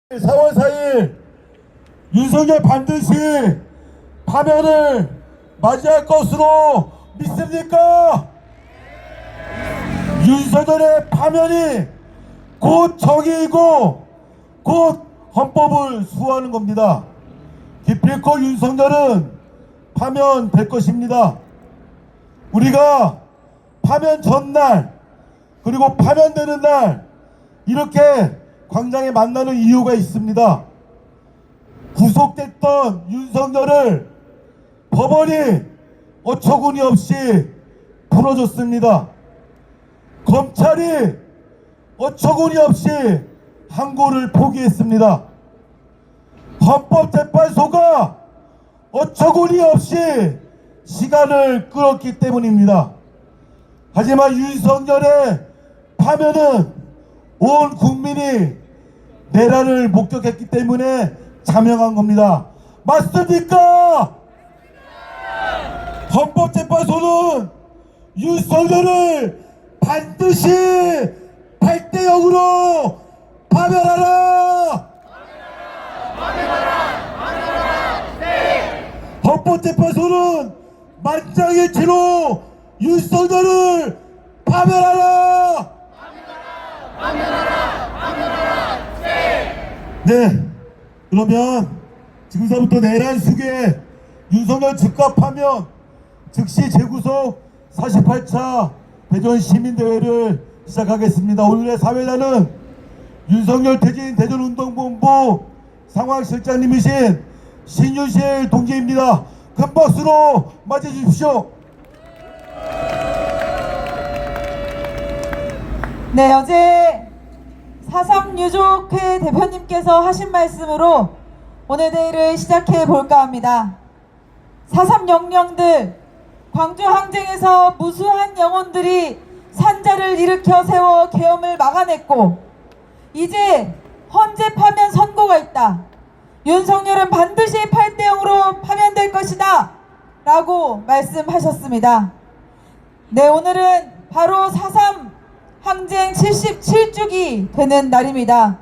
4월 4일 윤석열 반드시 파면을 맞이할 것으로 믿습니까? 윤석열의 파면이 곧 정의이고 곧 헌법을 수호하는 겁니다. 기필코 윤석열은 파면될 것입니다. 우리가 파면 전날 그리고 파면되는 날 이렇게 광장에 만나는 이유가 있습니다. 구속됐던 윤석열을 법원이 어처구니 없이 풀어줬습니다. 검찰이 어처구니 없이 항고를 포기했습니다. 헌법재판소가 어처구니 없이 시간을 끌었기 때문입니다. 하지만 윤석열의 파면은 온 국민이 내란을 목격했기 때문에 자명한 겁니다. 맞습니까? 헌법재판소는 윤석열을 반드시 8대 0으로 파면하라! 헌법재판소는 만장일치로 윤석열을 파면하라! 네, 그러면 지금서부터 내란 수계 윤석열 즉각 파면 즉시 재구속 48차 대전 시민대회를 시작하겠습니다. 오늘의 사회자는 윤석열 퇴진 대전운동본부 상황실장님이신 신윤실 동지입니다. 큰 박수로 맞이해 주십시오. 네, 어제 4.3 유족회 대표님께서 하신 말씀으로 오늘 대회를 시작해 볼까 합니다. 4.3 영령들, 광주 항쟁에서 무수한 영혼들이 산자를 일으켜 세워 계엄을 막아냈고 이제 헌재 파면 선고가 있다. 윤석열은 반드시 8대 0으로 파면될 것이다 라고 말씀하셨습니다. 네, 오늘은 바로 4.3 항쟁 77주기 되는 날입니다.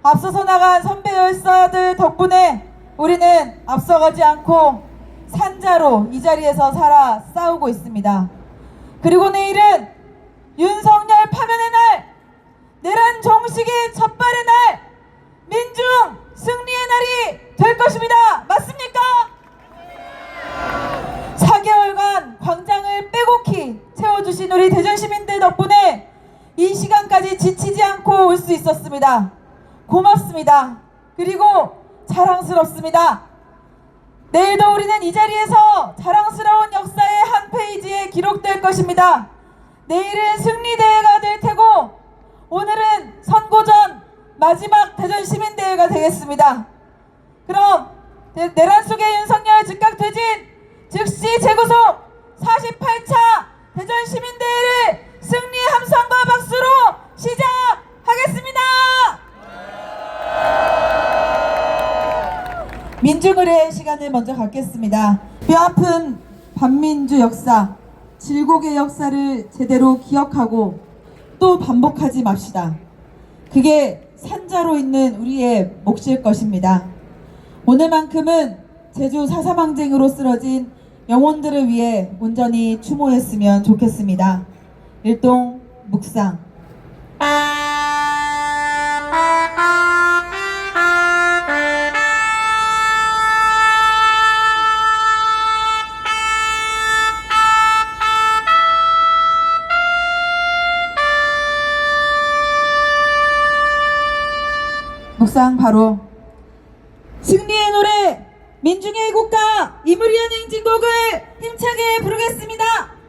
앞서서 나간 선배 열사들 덕분에 우리는 앞서가지 않고 산자로 이 자리에서 살아 싸우고 있습니다. 그리고 내일은 윤석열 파면의 날, 내란 종식의 첫발의 날, 민중 승리의 날이 될 것입니다. 맞습니까? 4개월간 광장을 빼곡히 채워주신 우리 대전시민들 덕분에 이 시간까지 지치지 않고 올 수 있었습니다. 고맙습니다. 그리고 자랑스럽습니다. 내일도 우리는 이 자리에서 자랑스러운 역사의 한 페이지에 기록될 것입니다. 내일은 승리대회가 될 테고 오늘은 선고전 마지막 대전시민대회가 되겠습니다. 그럼 내란 속의 윤석열 즉각 퇴진 즉시 재구속 48차 대전시민대회를 승리의 함성과 박수로 시작하겠습니다. 민중의례 시간을 먼저 갖겠습니다. 뼈아픈 반민주 역사, 질곡의 역사를 제대로 기억하고 또 반복하지 맙시다. 그게 산자로 있는 우리의 몫일 것입니다. 오늘만큼은 제주 4.3 항쟁으로 쓰러진 영혼들을 위해 온전히 추모했으면 좋겠습니다. 일동 묵상. 묵상 바로 승리의 노래 민중의 국가 이무리한 행진곡을 힘차게 부르겠습니다.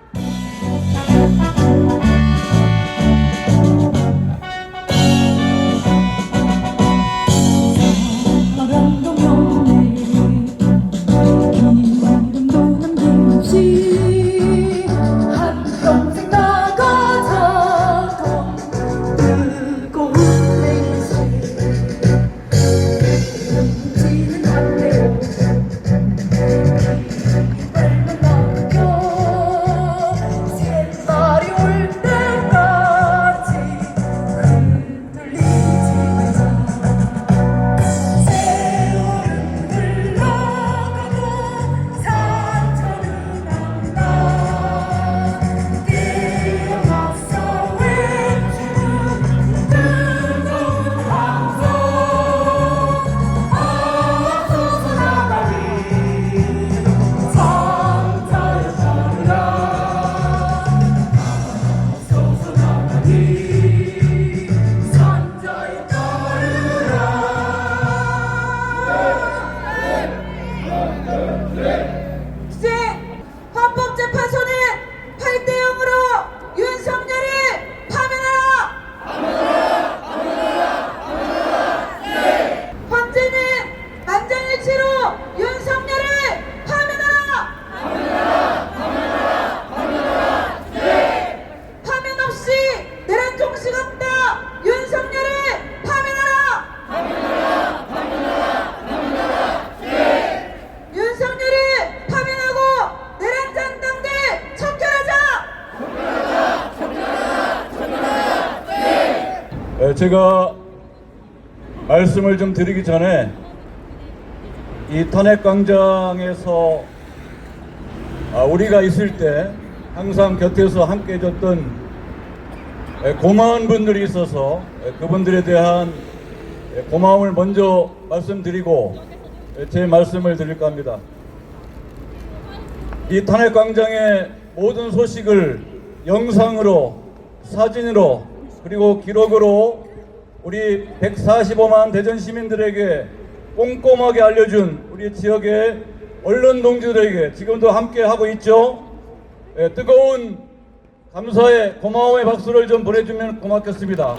제가 말씀을 좀 드리기 전에 이 탄핵광장에서 우리가 있을 때 항상 곁에서 함께 해줬던 고마운 분들이 있어서 그분들에 대한 고마움을 먼저 말씀드리고 제 말씀을 드릴까 합니다. 이 탄핵광장의 모든 소식을 영상으로, 사진으로, 그리고 기록으로 우리 145만 대전 시민들에게 꼼꼼하게 알려준 우리 지역의 언론 동지들에게 지금도 함께 하고 있죠. 뜨거운 감사의 고마움의 박수를 좀 보내주면 고맙겠습니다.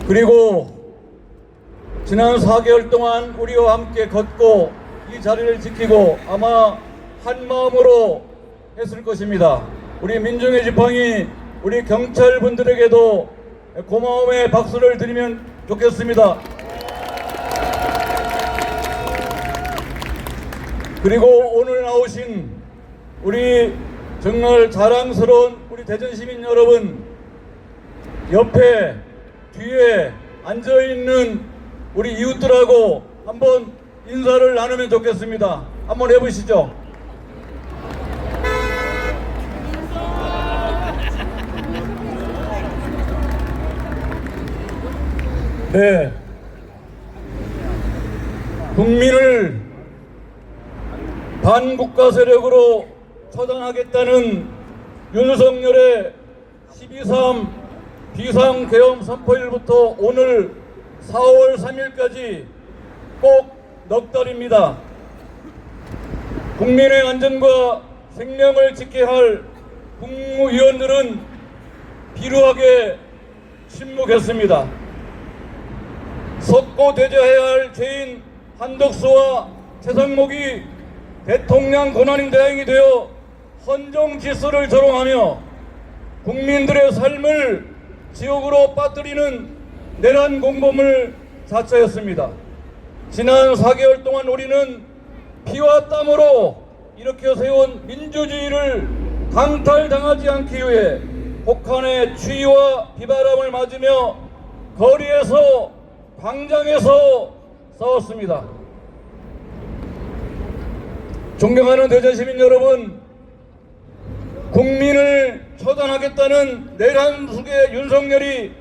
그리고 지난 4개월 동안 우리와 함께 걷고 이 자리를 지키고 아마 한 마음으로 했을 것입니다. 우리 민중의 지팡이, 우리 경찰분들에게도 고마움의 박수를 드리면 좋겠습니다. 그리고 오늘 나오신 우리 정말 자랑스러운 우리 대전시민 여러분, 옆에 뒤에 앉아있는 우리 이웃들하고 한번 인사를 나누면 좋겠습니다. 한번 해보시죠. 네, 국민을 반국가 세력으로 처단하겠다는 윤석열의 12.3 비상계엄 선포일부터 오늘 4월 3일까지 꼭 넉 달입니다. 국민의 안전과 생명을 지켜야 할 국무위원들은 비루하게 침묵했습니다. 석고대죄해야 할 죄인 한덕수와 최상목이 대통령 권한인 대행이 되어 헌정질서를 조롱하며 국민들의 삶을 지옥으로 빠뜨리는 내란 공범을 자처했습니다. 지난 4개월 동안 우리는 피와 땀으로 일으켜 세운 민주주의를 강탈당하지 않기 위해 북한의 추위와 비바람을 맞으며 거리에서 광장에서 싸웠습니다. 존경하는 대전시민 여러분, 국민을 처단하겠다는 내란 속의 윤석열이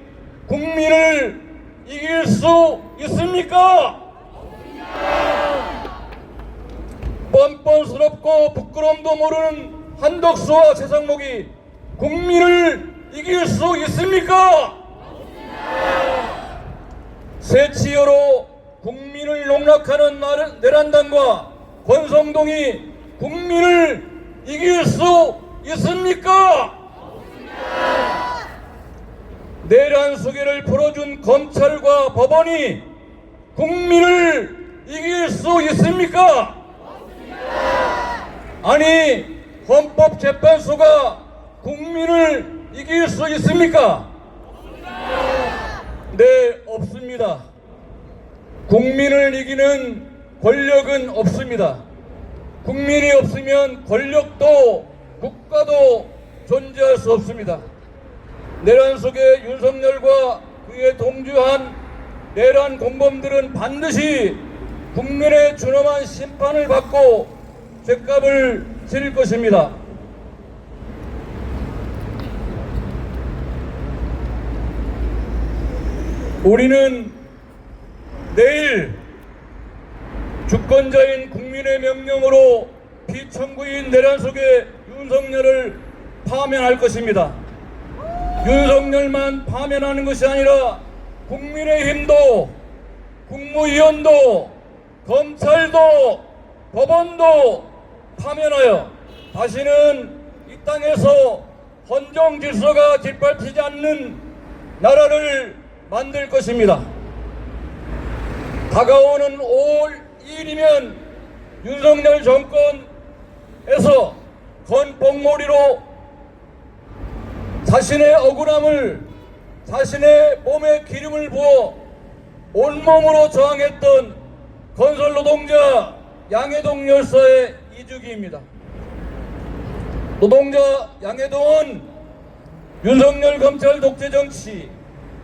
국민을 이길 수 있습니까? 뻔뻔스럽고 부끄럼도 모르는 한덕수와 최상목이 국민을 이길 수 있습니까? 새치어로 국민을 농락하는 내란당과 권성동이 국민을 이길 수 있습니까? 내란 수계를 풀어준 검찰과 법원이 국민을 이길 수 있습니까? 아니, 헌법재판소가 국민을 이길 수 있습니까? 네, 없습니다. 국민을 이기는 권력은 없습니다. 국민이 없으면 권력도 국가도 존재할 수 없습니다. 내란 속에 윤석열과 그에 동조한 내란 공범들은 반드시 국민의 준엄한 심판을 받고 죗값을 치를 것입니다. 우리는 내일 주권자인 국민의 명령으로 피청구인 내란 속에 윤석열을 파면할 것입니다. 윤석열만 파면하는 것이 아니라 국민의힘도, 국무위원도, 검찰도, 법원도 파면하여 다시는 이 땅에서 헌정 질서가 짓밟히지 않는 나라를 만들 것입니다. 다가오는 5월 2일이면 윤석열 정권에서 건폭몰이로 자신의 억울함을, 자신의 몸에 기름을 부어 온몸으로 저항했던 건설노동자 양해동 열사의 이주기입니다. 노동자 양해동은 윤석열 검찰 독재 정치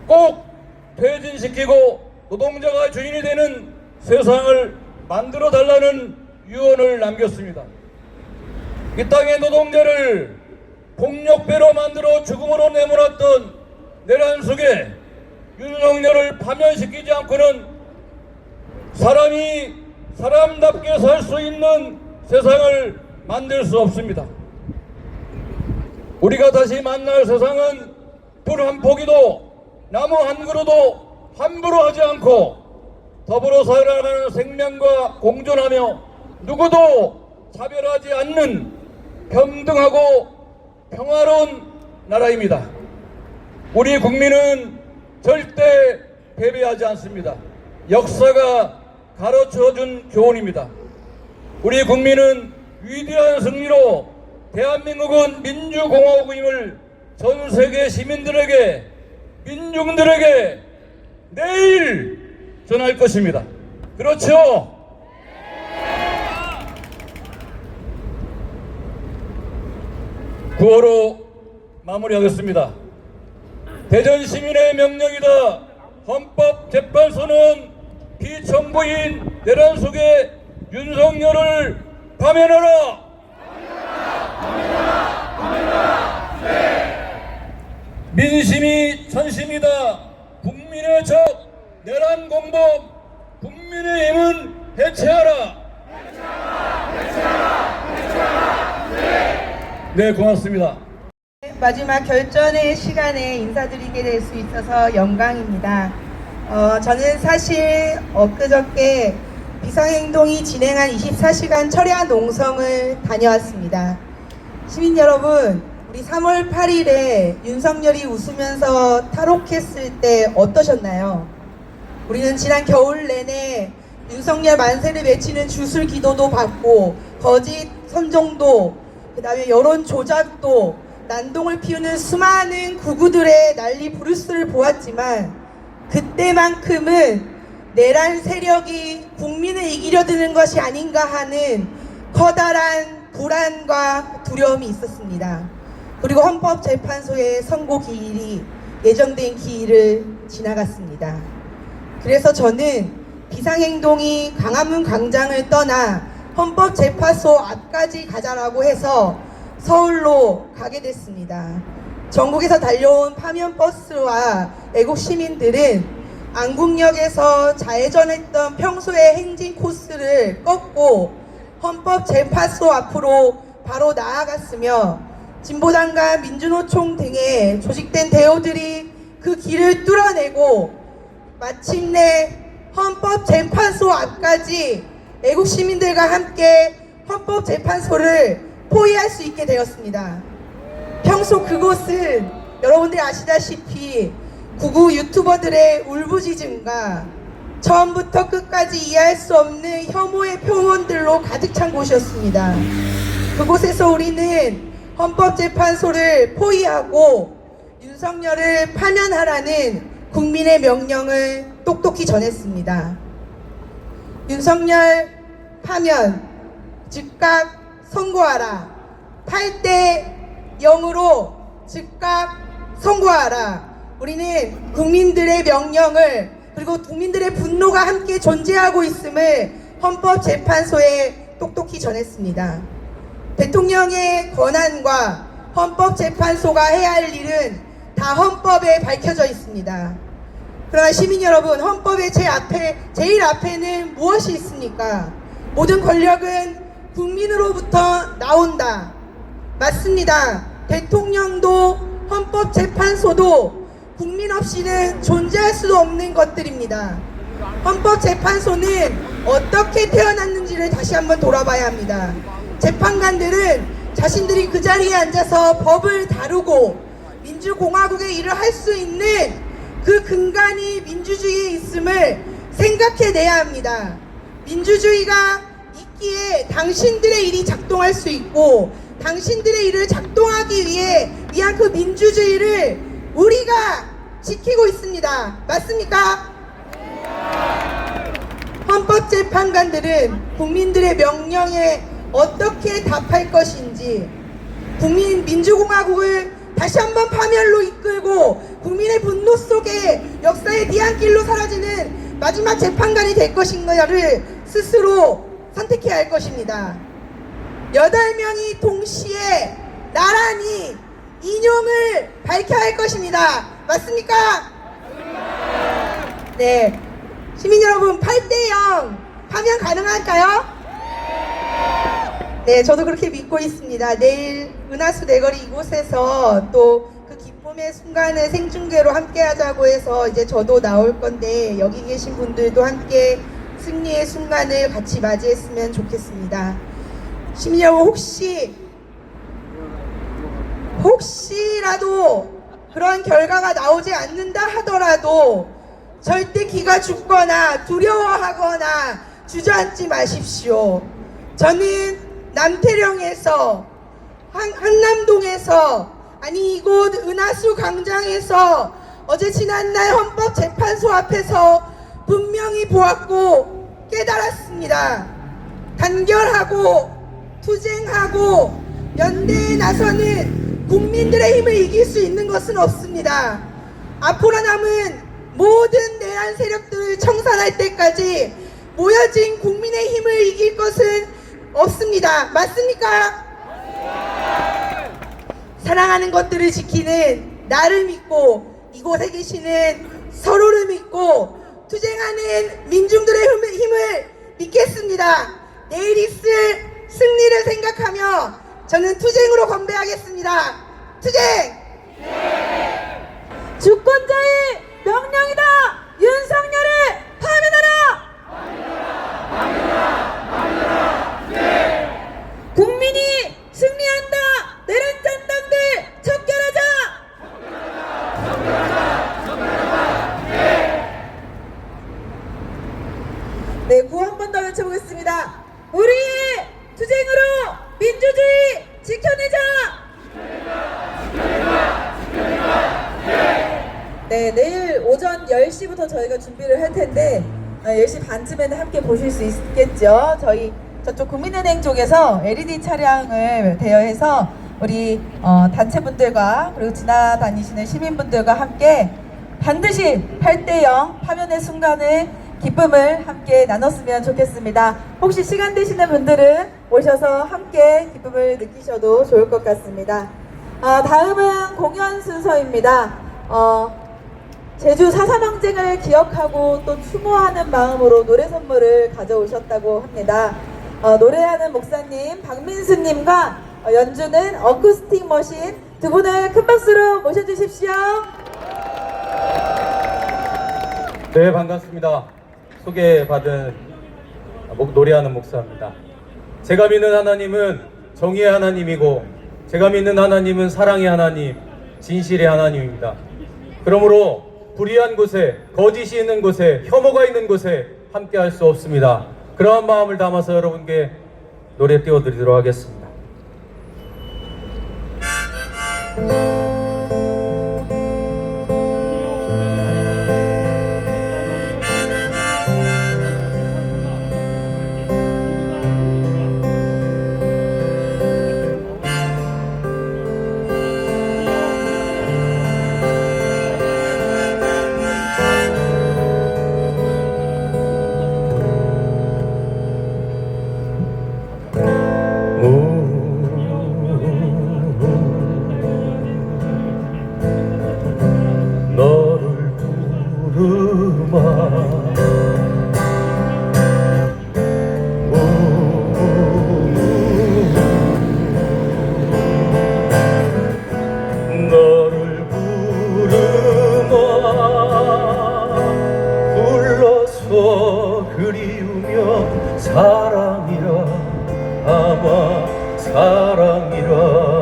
꼭 퇴진시키고 노동자가 주인이 되는 세상을 만들어 달라는 유언을 남겼습니다. 이 땅의 노동자를 폭력배로 만들어 죽음으로 내몰았던 내란 속에 윤석열을 파면시키지 않고는 사람이 사람답게 살 수 있는 세상을 만들 수 없습니다. 우리가 다시 만날 세상은 불 한 포기도 나무 한 그루도 함부로 하지 않고 더불어 살아가는 생명과 공존하며 누구도 차별하지 않는 평등하고 평화로운 나라입니다. 우리 국민은 절대 패배하지 않습니다. 역사가 가르쳐준 교훈입니다. 우리 국민은 위대한 승리로 대한민국은 민주공화국임을 전 세계 시민들에게, 민중들에게 내일 전할 것입니다. 그렇죠? 구호로 마무리하겠습니다. 대전 시민의 명령이다. 헌법재판소는 피청구인 내란 속에 윤석열을 파면하라. 민심이 천심이다. 국민의 적 내란 공범 국민의힘은 해체하라. 네, 고맙습니다. 마지막 결전의 시간에 인사드리게 될 수 있어서 영광입니다. 저는 사실 엊그저께 비상행동이 진행한 24시간 철야 농성을 다녀왔습니다. 시민 여러분, 우리 3월 8일에 윤석열이 웃으면서 탈옥했을 때 어떠셨나요? 우리는 지난 겨울 내내 윤석열 만세를 외치는 주술 기도도 받고 거짓 선정도, 그 다음에 여론 조작도, 난동을 피우는 수많은 구구들의 난리 부르스를 보았지만 그때만큼은 내란 세력이 국민을 이기려 드는 것이 아닌가 하는 커다란 불안과 두려움이 있었습니다. 그리고 헌법재판소의 선고 기일이 예정된 기일을 지나갔습니다. 그래서 저는 비상행동이 광화문 광장을 떠나 헌법재판소 앞까지 가자라고 해서 서울로 가게 됐습니다. 전국에서 달려온 파면버스와 애국 시민들은 안국역에서 좌회전했던 평소의 행진 코스를 꺾고 헌법재판소 앞으로 바로 나아갔으며 진보당과 민주노총 등의 조직된 대오들이 그 길을 뚫어내고 마침내 헌법재판소 앞까지 애국 시민들과 함께 헌법재판소를 포위할 수 있게 되었습니다. 평소 그곳은 여러분들이 아시다시피 구구 유튜버들의 울부짖음과 처음부터 끝까지 이해할 수 없는 혐오의 표현들로 가득 찬 곳이었습니다. 그곳에서 우리는 헌법재판소를 포위하고 윤석열을 파면하라는 국민의 명령을 똑똑히 전했습니다. 윤석열 파면 즉각 선고하라. 8대 0으로 즉각 선고하라. 우리는 국민들의 명령을, 그리고 국민들의 분노가 함께 존재하고 있음을 헌법재판소에 똑똑히 전했습니다. 대통령의 권한과 헌법재판소가 해야 할 일은 다 헌법에 밝혀져 있습니다. 그러나 시민 여러분, 헌법의 제일 앞에는 무엇이 있습니까? 모든 권력은 국민으로부터 나온다. 맞습니다. 대통령도 헌법재판소도 국민 없이는 존재할 수도 없는 것들입니다. 헌법재판소는 어떻게 태어났는지를 다시 한번 돌아봐야 합니다. 재판관들은 자신들이 그 자리에 앉아서 법을 다루고 민주공화국의 일을 할 수 있는 그 근간이 민주주의에 있음을 생각해내야 합니다. 민주주의가 있기에 당신들의 일이 작동할 수 있고 당신들의 일을 작동하기 위한 그 민주주의를 우리가 지키고 있습니다. 맞습니까? 헌법재판관들은 국민들의 명령에 어떻게 답할 것인지, 민주공화국을 다시 한번 파멸로 이끌고 국민의 분노 속에 역사의 뒤안길로 사라지는 마지막 재판관이 될 것인가를 스스로 선택해야 할 것입니다. 8명이 동시에 나란히 인용을 밝혀야 할 것입니다. 맞습니까? 네. 시민 여러분, 8대0 파면 가능할까요? 네, 저도 그렇게 믿고 있습니다. 내일 은하수 내거리 이곳에서 또 그 기쁨의 순간을 생중계로 함께 하자고 해서 이제 저도 나올 건데 여기 계신 분들도 함께 승리의 순간을 같이 맞이했으면 좋겠습니다. 시민 여러분, 혹시라도 그런 결과가 나오지 않는다 하더라도 절대 기가 죽거나 두려워하거나 주저앉지 마십시오. 저는 남태령에서 한남동에서 아니 이곳 은하수 광장에서 어제 지난날 헌법재판소 앞에서 분명히 보았고 깨달았습니다. 단결하고 투쟁하고 연대에 나서는 국민들의 힘을 이길 수 있는 것은 없습니다. 앞으로 남은 모든 내란 세력들을 청산할 때까지 모여진 국민의 힘을 이길 것은 없습니다. 맞습니까? 사랑하는 것들을 지키는 나를 믿고 이곳에 계시는 서로를 믿고 투쟁하는 민중들의 힘을 믿겠습니다. 내일 있을 승리를 생각하며 저는 투쟁으로 건배하겠습니다. 투쟁! 주권자의 명령이다. 윤석열을 파면하라. 국민이 승리한다. 내란 잔당들 척결하자. 네, 구호 한 번 더 외쳐보겠습니다. 우리의 투쟁으로 민주주의 지켜내자. 네, 내일 오전 10시부터 저희가 준비를 할 텐데 10시 반쯤에는 함께 보실 수 있겠죠. 저희 저쪽 국민은행 쪽에서 LED 차량을 대여해서 우리 단체분들과 그리고 지나다니시는 시민분들과 함께 반드시 8대0 파면의 순간을 기쁨을 함께 나눴으면 좋겠습니다. 혹시 시간 되시는 분들은 오셔서 함께 기쁨을 느끼셔도 좋을 것 같습니다. 다음은 공연 순서입니다. 제주 4.3 항쟁을 기억하고 또 추모하는 마음으로 노래 선물을 가져오셨다고 합니다. 노래하는 목사님 박민수님과 연주는 어쿠스틱 머신 두 분을 큰 박수로 모셔주십시오. 네, 반갑습니다. 소개받은 노래하는 목사입니다. 제가 믿는 하나님은 정의의 하나님이고 제가 믿는 하나님은 사랑의 하나님, 진실의 하나님입니다. 그러므로 불의한 곳에, 거짓이 있는 곳에, 혐오가 있는 곳에 함께 할 수 없습니다. 그러한 마음을 담아서 여러분께 노래 띄워드리도록 하겠습니다. 너를 부르마 너를 부르마 불러서 그리우며 사랑이라 아마 사랑이라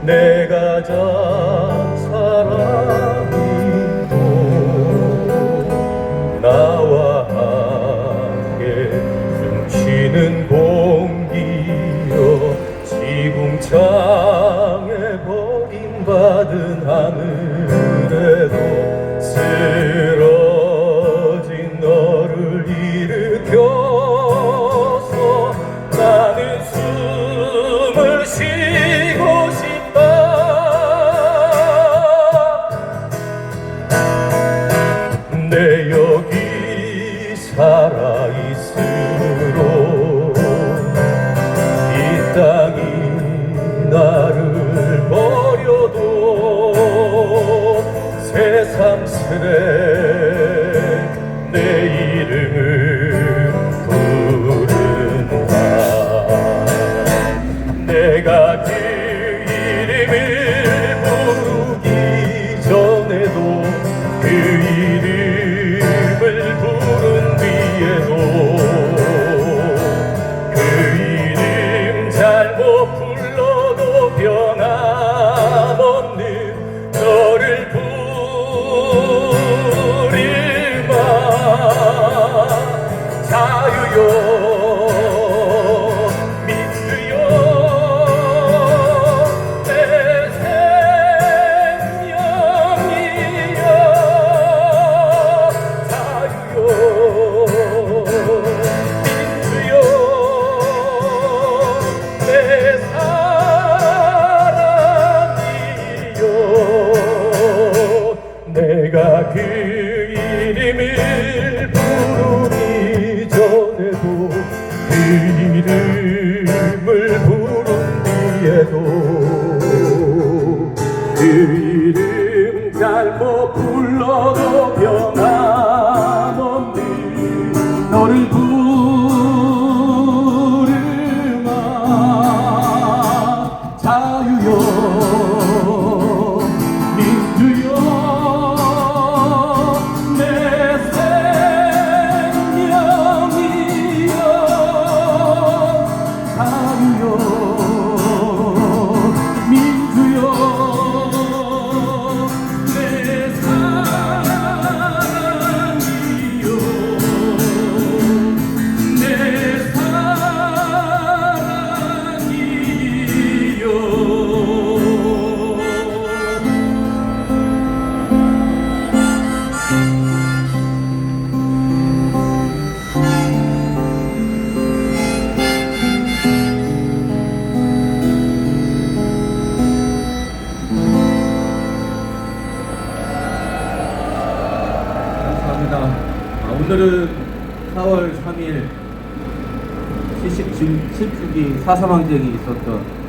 내가 잔 사랑이고 나와 함께 숨쉬는 공기여 지붕창에 버림받은 하늘에도 쓰러져 비춰서 나는 숨을 쉬고 싶다. 내 여기 살아있으로 이 땅이 나를 버려도 새삼스레 내 이름을 부른다. 내가 그 이름을 부르기 전에도 그 이름을 부른 뒤에도 그 이름 잘못 불러도 변함없는 너를 부르마. 자유요 민주요 내 생명이여. 자유요 민주요 내 사랑이여. 내가 그 이름을 부르기 전에도 그 이름을 부른 뒤에도 그 이름 잘못 불러도 변함없는 너를 부르마. 자유요 민주요 내 생명이여. 자유요 민주요 내 사랑이여. 내 사랑이여. 감사합니다. 오늘은 4월 3일 77주기 사사망쟁이 있었던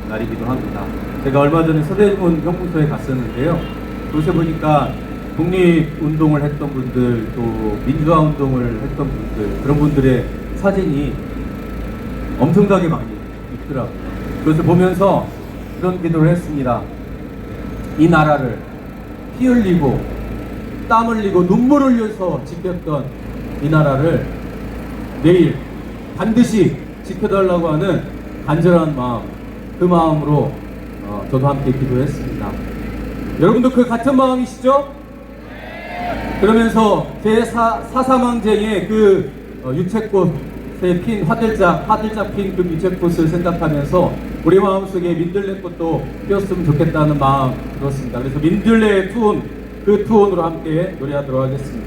날이기도 합니다. 제가 얼마 전에 서대문 형무소에 갔었는데요. 도시에 보니까 독립운동을 했던 분들, 또 민주화 운동을 했던 분들, 그런 분들의 사진이 엄청나게 많이 있더라고요. 그것을 보면서 그런 기도를 했습니다. 이 나라를 피 흘리고 땀 흘리고 눈물 흘려서 지켰던 이 나라를 내일 반드시 지켜달라고 하는 간절한 마음, 그 마음으로 저도 함께 기도했습니다. 여러분도 그 같은 마음이시죠? 그러면서 제4사망쟁의 그 유채꽃에 핀 화들짝 핀 그 유채꽃을 생각하면서 우리 마음속에 민들레꽃도 피었으면 좋겠다는 마음 들었습니다. 그래서 민들레의 투혼, 그 투혼으로 함께 노래하도록 하겠습니다.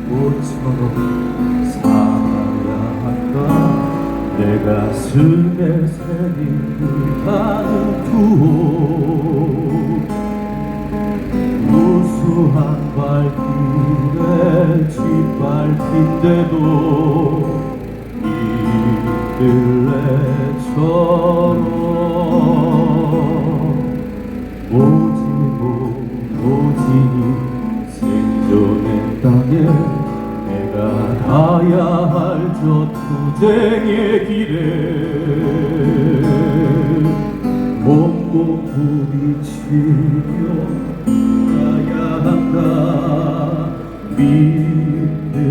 꽃처럼 살아야 한다. 내 가슴에 새린 불타는 투혼, 무수한 발길에 짓밟힌데도 민들레처럼 오지니 생존의 땅에 내가 가야 할 저 투쟁의 길에 몸몸 부딪히며 가야 한다. 민들레처럼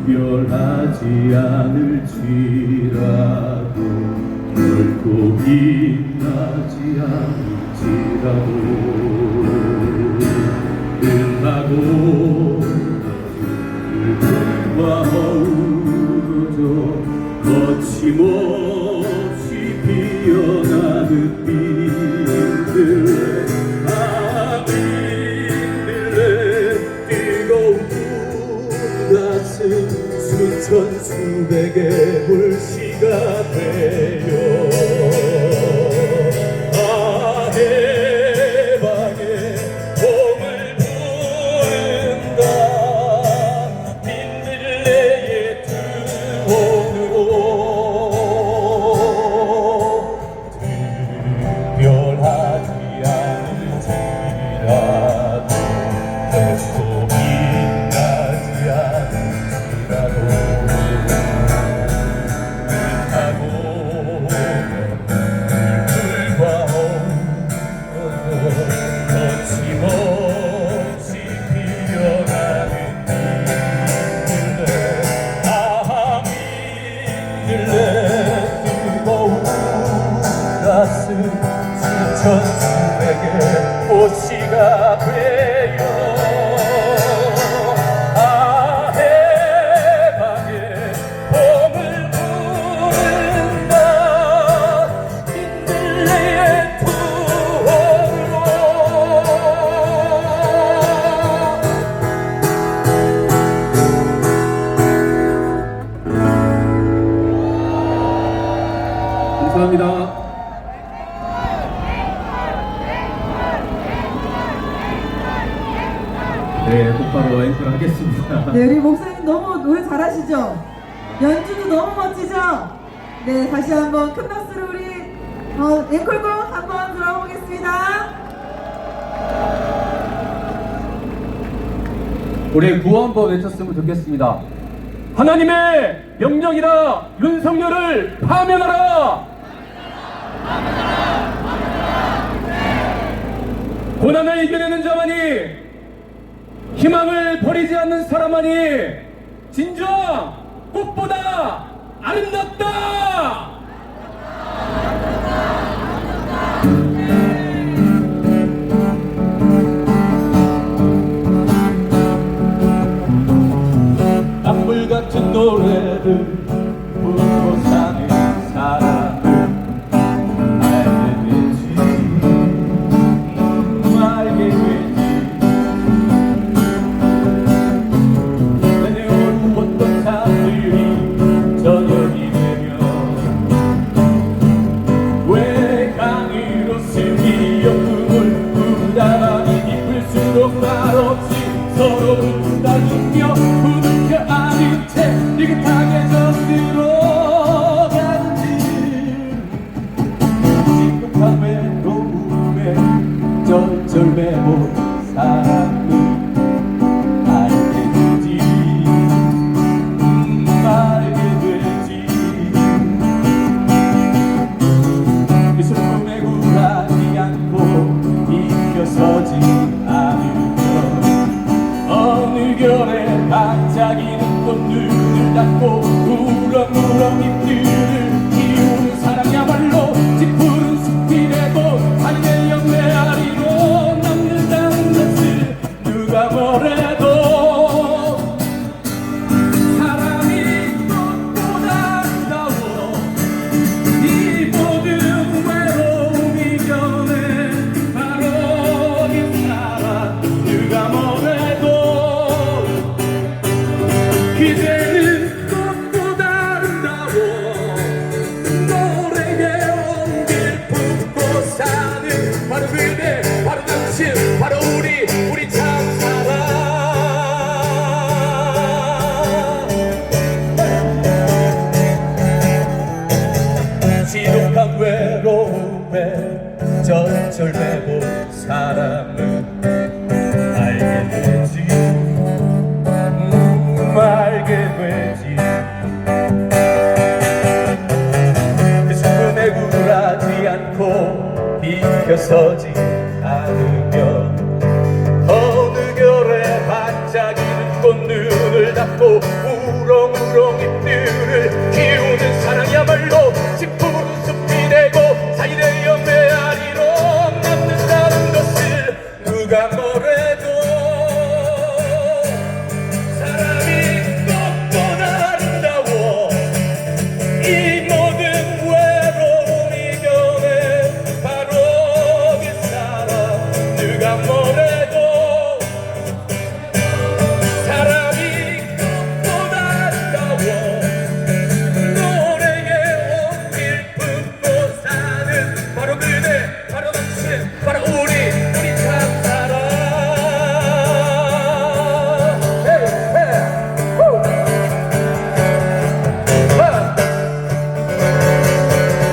특별하지 않을지라도 결코 빛나지 않을지라도 내가 돼요. 아 해방의 봄을 부른다 민들레의 투혼으로. 감사합니다. 네, 곧바로 앵콜 하겠습니다. 네, 우리 목사님 너무 노래 잘하시죠? 연주도 너무 멋지죠? 네, 다시 한번 큰 박수로 우리 앵콜곡 한번 들어보겠습니다. 우리 구호 한번 외쳤으면 좋겠습니다. 하나님의 명령이라 윤석열을 파면하라. 고난을 이겨내는 자만이, 희망을 버리지 않는 사람만이 진정 꽃보다 아름답다. 강물 같은 노래를 부르고 사는 사람을 알게 되지. 알게 되지. 내내 어두웠던 삶들이 저녁이 되면 왜 강으로 슬기역금을 부르다니 깊을수록 말없이 서로 흔들며 부둥켜 안은 채 느긋하게 잠들어 가는지. 지독한 외로움에 절절매고 사랑을 알게 되지. 알게 되지. 그 슬픔에 굴하지 않고 일어서지 않으면 어느 결에 반짝이는 꽃 눈을 닫고 우렁우렁 잎들을 키우는 사랑이야말로 짙푸른 숲이 되고 산의 영매아리로 남는다는 것을 누가 뭐래도 사랑이 꽃보다 아름다워 이 모든 외로움 이겨낸 바로 이 사람 누가 뭐래도 그대는 꽃보다 아름다워 노래에 온길 품고 사는 바로 그대 바로 당신 바로 우리 참사랑. 지독한 외로움에 절절매고 사람은 알게 되지. 알게 되지. 그 슬픔에 굴하지 않고 비켜서지 않으면 어느 결에 반짝이는 꽃 눈을 닫고 우렁우렁 잎들을 키우는 사랑이야말로 짙푸른 숲이 되고 사이의 영매아리로 남는다는 것을 누가 뭐래도 사람이 꽃보다 아름다워 이 모든 외로움 이겨낸 바로 그 사람 누가 뭐래도 사람이 꽃보다 아름다워 노래에 온길 품고 사는 바로 그대 바로 당신 바로 우리 참사랑.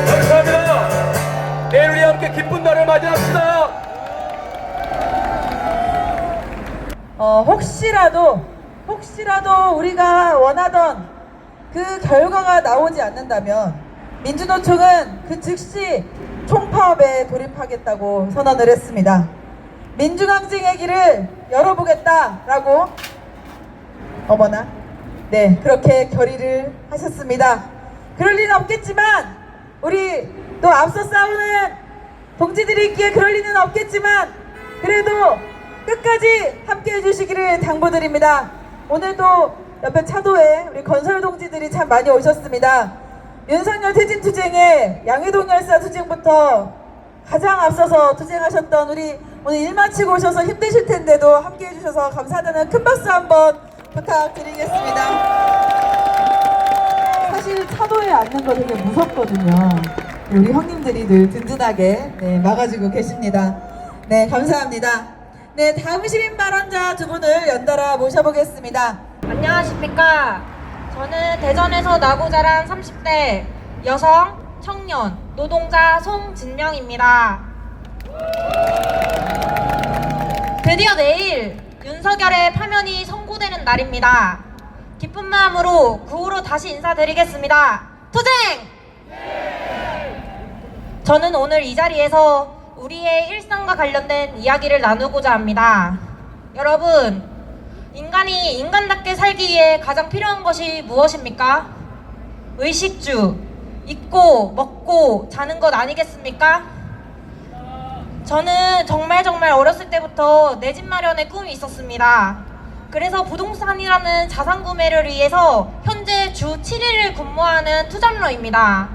감사합니다. 내일 우리 함께 기쁜 날을 맞이합시다. 혹시라도 우리가 원하던 그 결과가 나오지 않는다면 민주노총은 그 즉시 총파업에 돌입하겠다고 선언을 했습니다. 민주항쟁의 길을 열어보겠다라고 어머나 네 그렇게 결의를 하셨습니다. 그럴 리는 없겠지만 우리 또 앞서 싸우는 동지들이 있기에 그럴 리는 없겠지만 그래도 끝까지 함께 해주시기를 당부드립니다. 오늘도 옆에 차도에 우리 건설 동지들이 참 많이 오셨습니다. 윤석열 퇴진투쟁에 양해동 열사 투쟁부터 가장 앞서서 투쟁하셨던 우리 오늘 일 마치고 오셔서 힘드실 텐데도 함께 해주셔서 감사하다는 큰 박수 한번 부탁드리겠습니다. 사실 차도에 앉는 거 되게 무섭거든요. 우리 형님들이 늘 든든하게 막아주고 계십니다. 네, 감사합니다. 네, 다음 시민 발언자 두 분을 연달아 모셔보겠습니다. 안녕하십니까. 저는 대전에서 나고 자란 30대 여성, 청년, 노동자 송진명입니다. 드디어 내일 윤석열의 파면이 선고되는 날입니다. 기쁜 마음으로 구호로 다시 인사드리겠습니다. 투쟁! 저는 오늘 이 자리에서 우리의 일상과 관련된 이야기를 나누고자 합니다. 여러분, 인간이 인간답게 살기 위해 가장 필요한 것이 무엇입니까? 의식주, 입고, 먹고, 자는 것 아니겠습니까? 저는 정말 어렸을 때부터 내 집 마련의 꿈이 있었습니다. 그래서 부동산이라는 자산 구매를 위해서 현재 주 7일을 근무하는 투잡러입니다.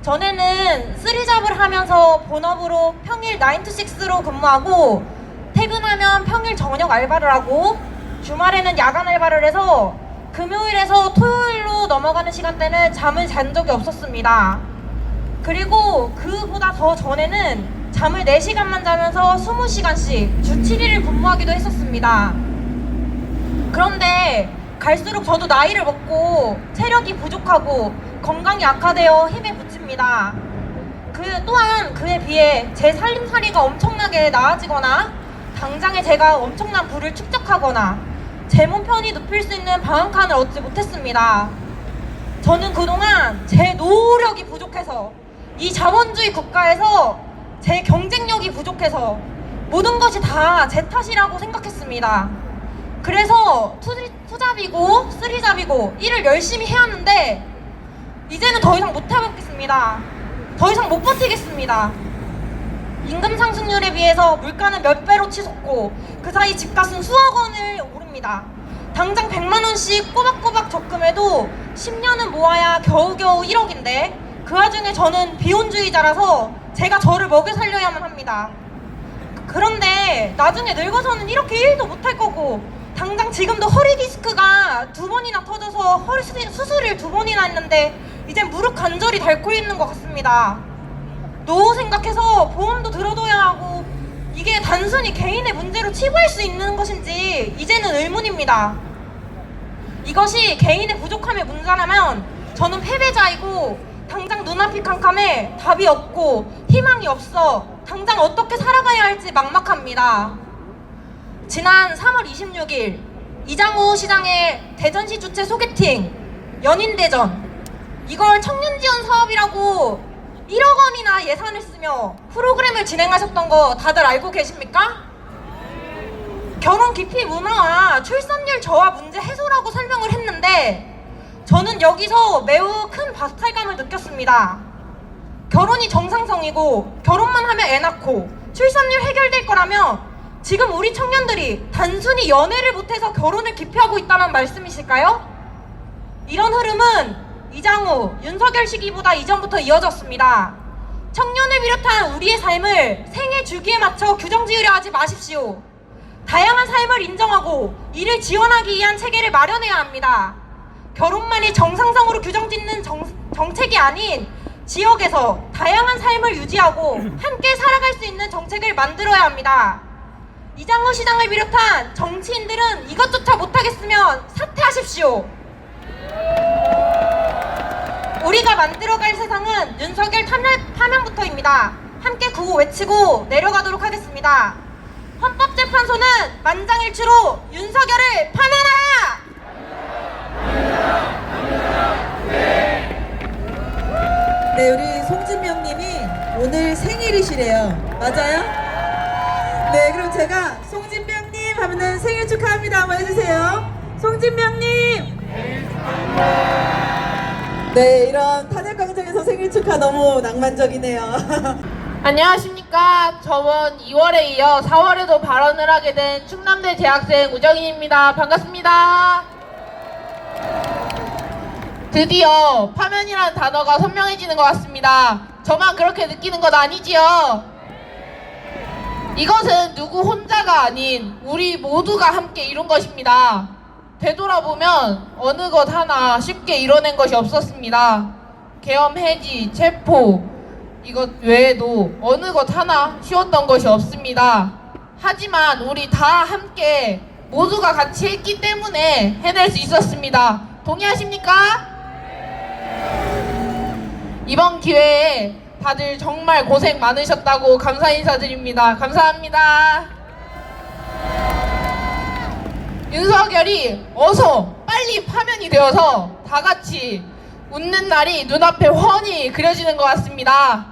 전에는 쓰리잡을 하면서 본업으로 평일 9to6로 근무하고 퇴근하면 평일 저녁 알바를 하고 주말에는 야간 알바를 해서 금요일에서 토요일로 넘어가는 시간대는 잠을 잔 적이 없었습니다. 그리고 그보다 더 전에는 잠을 4시간만 자면서 20시간씩 주 7일을 근무하기도 했었습니다. 그런데 갈수록 저도 나이를 먹고 체력이 부족하고 건강이 악화되어 힘에 부칩니다. 또한 그에 비해 제 살림살이가 엄청나게 나아지거나 당장에 제가 엄청난 부를 축적하거나 제 몸 편히 눕힐 수 있는 방 한 칸을 얻지 못했습니다. 저는 그동안 제 노력이 부족해서 이 자본주의 국가에서 제 경쟁력이 부족해서 모든 것이 다 제 탓이라고 생각했습니다. 그래서 투잡이고 쓰리잡이고 일을 열심히 해왔는데 이제는 더 이상 못 해먹겠습니다. 더 이상 못 버티겠습니다. 임금 상승률에 비해서 물가는 몇 배로 치솟고 그 사이 집값은 수억 원을 오릅니다. 당장 100만 원씩 꼬박꼬박 적금해도 10년은 모아야 겨우겨우 1억인데 그 와중에 저는 비혼주의자라서 제가 저를 먹여 살려야만 합니다. 그런데 나중에 늙어서는 이렇게 일도 못할 거고 당장 지금도 허리 디스크가 2번이나 터져서 허리 수술을 2번이나 했는데 이제 무릎 관절이 닳고 있는 것 같습니다. 노후 생각해서 보험도 들어둬야 하고 이게 단순히 개인의 문제로 치부할 수 있는 것인지 이제는 의문입니다. 이것이 개인의 부족함의 문제라면 저는 패배자이고 당장 눈앞이 캄캄해 답이 없고 희망이 없어 당장 어떻게 살아가야 할지 막막합니다. 지난 3월 26일 이장우 시장의 대전시 주최 소개팅 연인대전 이걸 청년지원 사업이라고 1억 원이나 예산을 쓰며 프로그램을 진행하셨던 거 다들 알고 계십니까? 결혼 기피 문화와 출산율 저하 문제 해소라고 설명을 했는데 저는 여기서 매우 큰 박탈감을 느꼈습니다. 결혼이 정상성이고 결혼만 하면 애 낳고 출산율 해결될 거라면 지금 우리 청년들이 단순히 연애를 못해서 결혼을 기피하고 있다는 말씀이실까요? 이런 흐름은 이장우, 윤석열 시기보다 이전부터 이어졌습니다. 청년을 비롯한 우리의 삶을 생애 주기에 맞춰 규정 지으려 하지 마십시오. 다양한 삶을 인정하고 이를 지원하기 위한 체계를 마련해야 합니다. 결혼만이 정상성으로 규정 짓는 정책이 아닌 지역에서 다양한 삶을 유지하고 함께 살아갈 수 있는 정책을 만들어야 합니다. 이장우 시장을 비롯한 정치인들은 이것조차 못하겠으면 사퇴하십시오. 우리가 만들어갈 세상은 윤석열 파면부터입니다. 함께 구호 외치고 내려가도록 하겠습니다. 헌법재판소는 만장일치로 윤석열을 파면하라! 네, 우리 송진명님이 오늘 생일이시래요. 맞아요? 네, 그럼 제가 송진명님 하면은 생일 축하합니다 한번 해주세요. 송진명님! 네, 이런 탄핵광장에서 생일 축하 너무 낭만적이네요. 안녕하십니까. 저번 2월에 이어 4월에도 발언을 하게 된 충남대 재학생 우정인입니다. 반갑습니다. 드디어 파면이라는 단어가 선명해지는 것 같습니다. 저만 그렇게 느끼는 것 아니지요? 이것은 누구 혼자가 아닌 우리 모두가 함께 이룬 것입니다. 되돌아보면 어느 것 하나 쉽게 이뤄낸 것이 없었습니다. 계엄 해지, 체포, 이것 외에도 어느 것 하나 쉬웠던 것이 없습니다. 하지만 우리 다 함께 모두가 같이 했기 때문에 해낼 수 있었습니다. 동의하십니까? 이번 기회에 다들 정말 고생 많으셨다고 감사 인사드립니다. 감사합니다. 윤석열이 어서 빨리 파면이 되어서 다 같이 웃는 날이 눈앞에 훤히 그려지는 것 같습니다.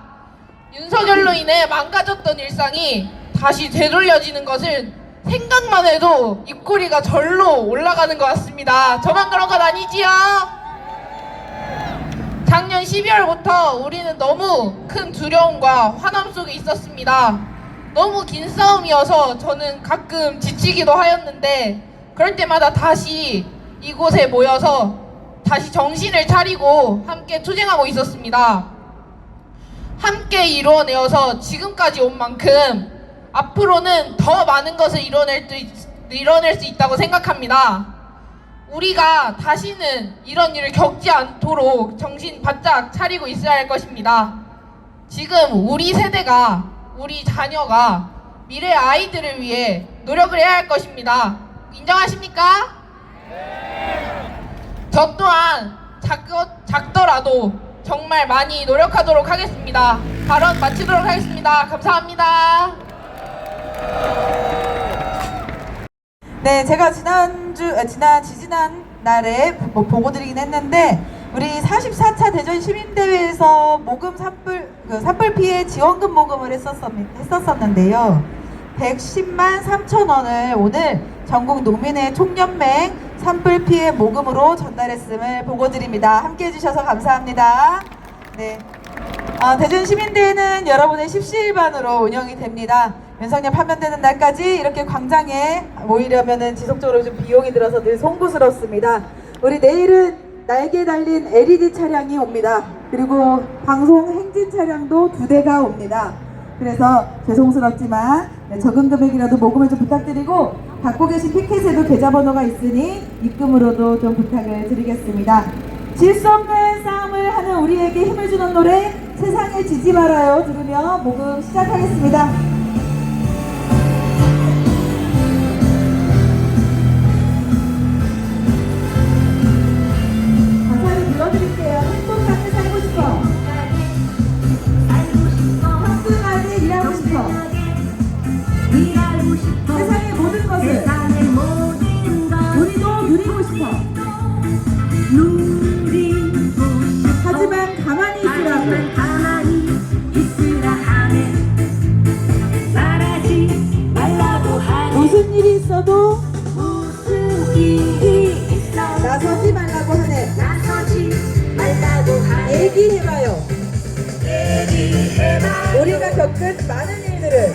윤석열로 인해 망가졌던 일상이 다시 되돌려지는 것을 생각만 해도 입꼬리가 절로 올라가는 것 같습니다. 저만 그런 건 아니지요? 작년 12월부터 우리는 너무 큰 두려움과 화남 속에 있었습니다. 너무 긴 싸움이어서 저는 가끔 지치기도 하였는데 그럴 때마다 다시 이곳에 모여서 다시 정신을 차리고 함께 투쟁하고 있었습니다. 함께 이루어내어서 지금까지 온 만큼 앞으로는 더 많은 것을 이뤄낼 수 있다고 생각합니다. 우리가 다시는 이런 일을 겪지 않도록 정신 바짝 차리고 있어야 할 것입니다. 지금 우리 세대가, 우리 자녀가 미래 아이들을 위해 노력을 해야 할 것입니다. 인정하십니까? 저 또한 작더라도 정말 많이 노력하도록 하겠습니다. 발언 마치도록 하겠습니다. 감사합니다. 네, 제가 지지난 날에 보고 드리긴 했는데 우리 44차 대전 시민대회에서 모금 산불 피해 지원금 모금을 했었었는데요. 110만 3천 원을 오늘 전국 농민의 총연맹 산불 피해 모금으로 전달했음을 보고 드립니다. 함께 해주셔서 감사합니다. 네. 대전 시민대회는 여러분의 십시일반으로 운영이 됩니다. 윤석열 파면되는 날까지 이렇게 광장에 모이려면 지속적으로 좀 비용이 들어서 늘 송구스럽습니다. 우리 내일은 날개 달린 LED 차량이 옵니다. 그리고 방송 행진 차량도 2대가 옵니다. 그래서 죄송스럽지만 적은 금액이라도 모금을 좀 부탁드리고 갖고 계신 피켓에도 계좌번호가 있으니 입금으로도 좀 부탁을 드리겠습니다. 질 수 없는 싸움을 하는 우리에게 힘을 주는 노래 세상에 지지 말아요 들으며 모금 시작하겠습니다. 가사를 불러드릴게요. 행복하게 살고 싶어. 평등하게 일하고 싶어. 세상의 모든 것을 우리도 누리고 싶어. 하지만 가만히 있으라고. 무슨 일이 있어도 나서지 말라고 하네. 얘기해봐요. 우리가 겪은 많은 일들을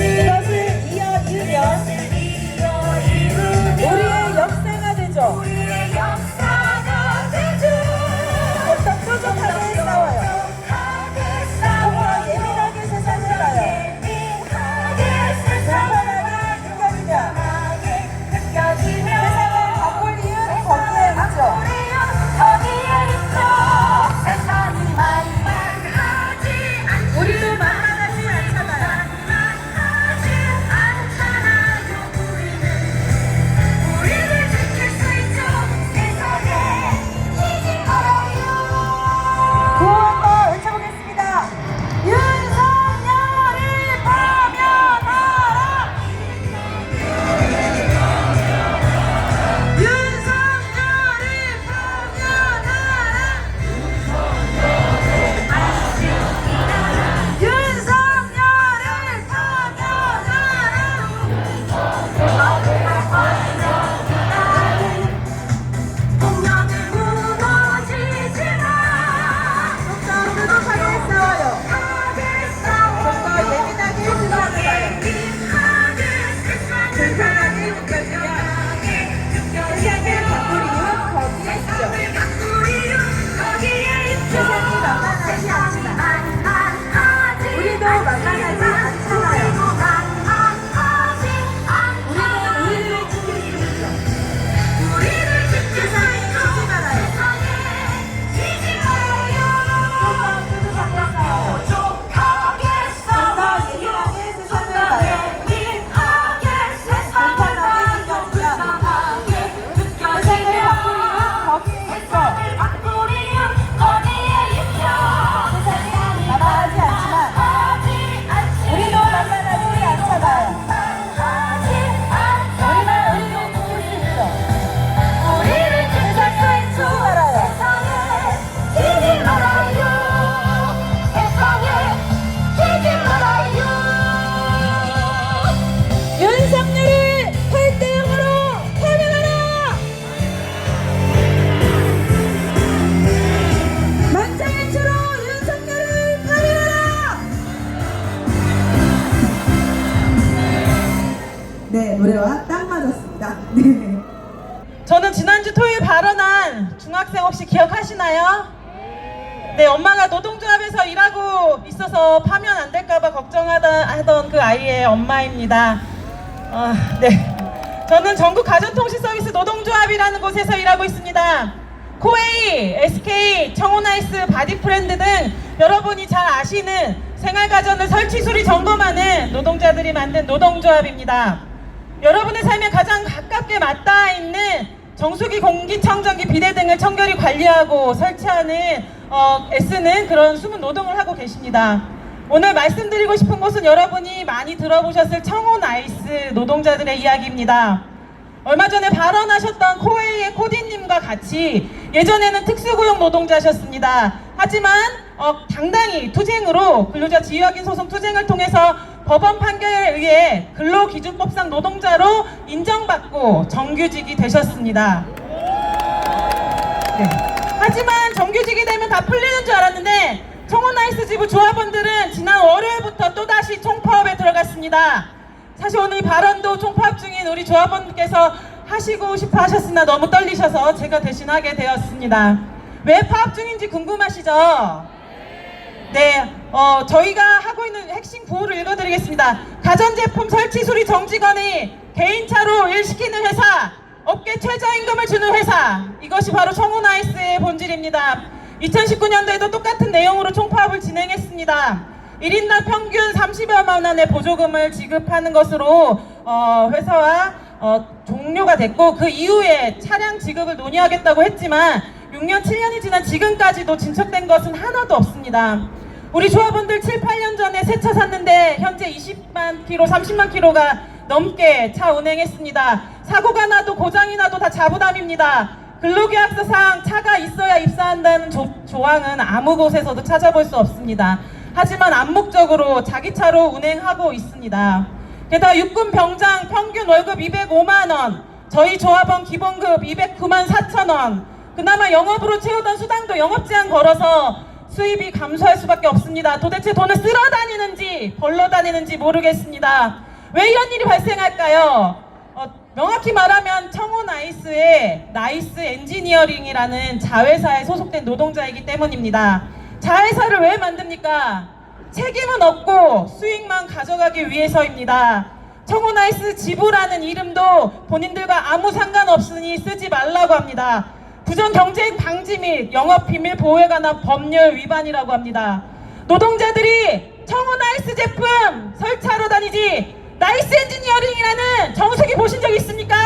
그것을 이어이으면 우리의 역사가 되죠. 어떤 뾰족하게 싸워요. 정말 예민하게 세상을 봐요. 불편하게 느껴지며 세상을 바꿀 이유는 거기에 있죠. 우리도 만나 네, 노래와 딱 맞았습니다. 네. 저는 지난주 토요일 발언한 중학생 혹시 기억하시나요? 네, 엄마가 노동조합에서 일하고 있어서 파면 안 될까봐 걱정하던 그 아이의 엄마입니다. 네. 저는 전국 가전통신 서비스 노동조합이라는 곳에서 일하고 있습니다. 코웨이, SK, 청호나이스, 바디프렌드 등 여러분이 잘 아시는 생활가전을 설치, 수리, 점검하는 노동자들이 만든 노동조합입니다. 여러분의 삶에 가장 가깝게 맞닿아 있는 정수기, 공기청정기, 비대 등을 청결히 관리하고 설치하는 애쓰는 그런 숨은 노동을 하고 계십니다. 오늘 말씀드리고 싶은 것은 여러분이 많이 들어보셨을 청호나이스 노동자들의 이야기입니다. 얼마 전에 발언하셨던 코웨이의 코디님과 같이 예전에는 특수고용 노동자셨습니다. 하지만 당당히 투쟁으로 근로자 지휘확인 소송 투쟁을 통해서 법원 판결에 의해 근로기준법상 노동자로 인정받고 정규직이 되셨습니다. 네. 하지만 정규직이 되면 다 풀리는 줄 알았는데 청호나이스 지부 조합원들은 지난 월요일부터 또다시 총파업에 들어갔습니다. 사실 오늘 이 발언도 총파업 중인 우리 조합원께서 하시고 싶어 하셨으나 너무 떨리셔서 제가 대신하게 되었습니다. 왜 파업 중인지 궁금하시죠? 네, 저희가 하고 있는 핵심 구호를 읽어드리겠습니다. 가전제품 설치 수리 정직원이 개인차로 일시키는 회사, 업계 최저임금을 주는 회사, 이것이 바로 청호나이스의 본질입니다. 2019년도에도 똑같은 내용으로 총파업을 진행했습니다. 1인당 평균 30여만 원의 보조금을 지급하는 것으로 회사와 종료가 됐고, 그 이후에 차량 지급을 논의하겠다고 했지만 6년, 7년이 지난 지금까지도 진척된 것은 하나도 없습니다. 우리 조합원들 7, 8년 전에 새 차 샀는데 현재 20만 킬로, 30만 킬로가 넘게 차 운행했습니다. 사고가 나도 고장이 나도 다 자부담입니다. 근로계약서상 차가 있어야 입사한다는 조항은 아무 곳에서도 찾아볼 수 없습니다. 하지만 암묵적으로 자기 차로 운행하고 있습니다. 게다가 육군 병장 평균 월급 205만 원, 저희 조합원 기본급 209만 4천 원, 그나마 영업으로 채우던 수당도 영업제한 걸어서 수입이 감소할 수밖에 없습니다. 도대체 돈을 쓸어 다니는지 벌러 다니는지 모르겠습니다. 왜 이런 일이 발생할까요? 명확히 말하면 청호나이스의 나이스 엔지니어링이라는 자회사에 소속된 노동자이기 때문입니다. 자회사를 왜 만듭니까? 책임은 없고 수익만 가져가기 위해서입니다. 청호나이스 지부라는 이름도 본인들과 아무 상관없으니 쓰지 말라고 합니다. 부정경쟁 방지 및 영업비밀 보호에 관한 법률 위반이라고 합니다. 노동자들이 청호나이스 제품 설치하러 다니지 나이스 엔지니어링이라는 정수기 보신 적 있습니까?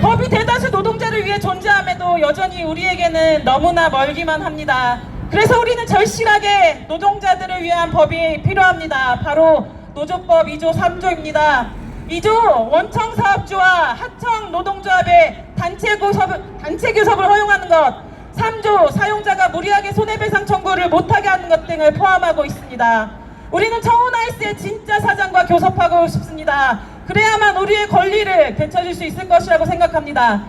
법이 대다수 노동자를 위해 존재함에도 여전히 우리에게는 너무나 멀기만 합니다. 그래서 우리는 절실하게 노동자들을 위한 법이 필요합니다. 바로 노조법 2조 3조입니다. 2조 원청사업주와 하청 노동조합의 단체 교섭을 허용하는 것, 3조 사용자가 무리하게 손해배상 청구를 못하게 하는 것 등을 포함하고 있습니다. 우리는 청호나이스의 진짜 사장과 교섭하고 싶습니다. 그래야만 우리의 권리를 되찾을 수 있을 것이라고 생각합니다.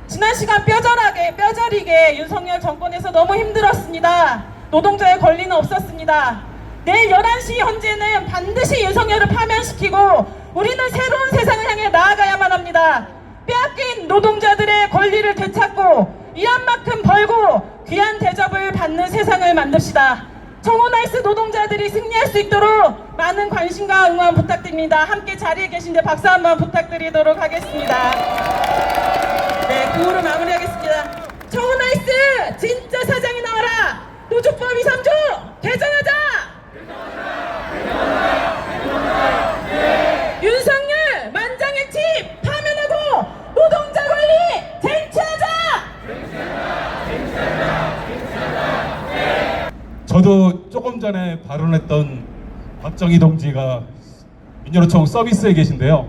지난 시간 뼈저리게 윤석열 정권에서 너무 힘들었습니다. 노동자의 권리는 없었습니다. 내일 11시 현재는 반드시 윤석열을 파면시키고 우리는 새로운 세상을 향해 나아가야만 합니다. 빼앗긴 노동자들의 권리를 되찾고 일한 만큼 벌고 귀한 대접을 받는 세상을 만듭시다. 청호나이스 노동자들이 승리할 수 있도록 많은 관심과 응원 부탁드립니다. 함께 자리에 계신데 박수 한번 부탁드리도록 하겠습니다. 네, 구호로 마무리하겠습니다. 청호나이스 진짜 사장이 나와라. 노조법 2, 3조 개정하자. 윤석열 만장일치 파면하고 노동자 권리 쟁취하자. 저도 조금 전에 발언했던 박정희 동지가 민주노총 서비스에 계신데요.